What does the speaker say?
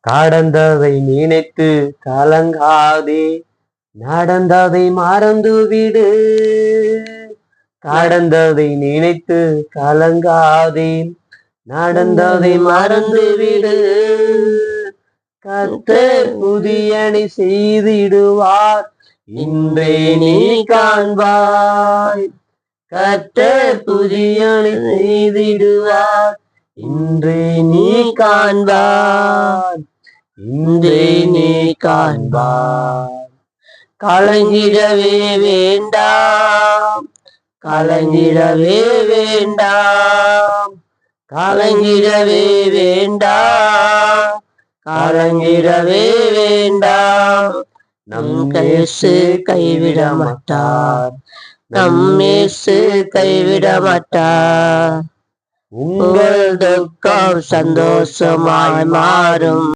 கடந்ததை நினைத்து கலங்காதே, நடந்ததை மறந்துவிடு. கடந்ததை நினைத்து கலங்காதே, நடந்ததை மறந்துவிடு. கர்த்தர் புதியனை செய்திடுவார், இன்றே நீ காண்பாய். கர்த்தர் புதியனை செய்திடுவார், இன்றே நீ காண்பாய். இன்றே நீ காண்பாய். கலங்கிடவே வேண்டாம், கலங்கிடவே வேண்டாம், கலங்கிடவே வேண்டாம், கலங்கிடவே வேண்டாம். நம் இயேசு கைவிட மாட்டார், நம் இயேசு கைவிட மாட்டார். உங்கள் துக்கம் சந்தோஷமாய் மாறும்.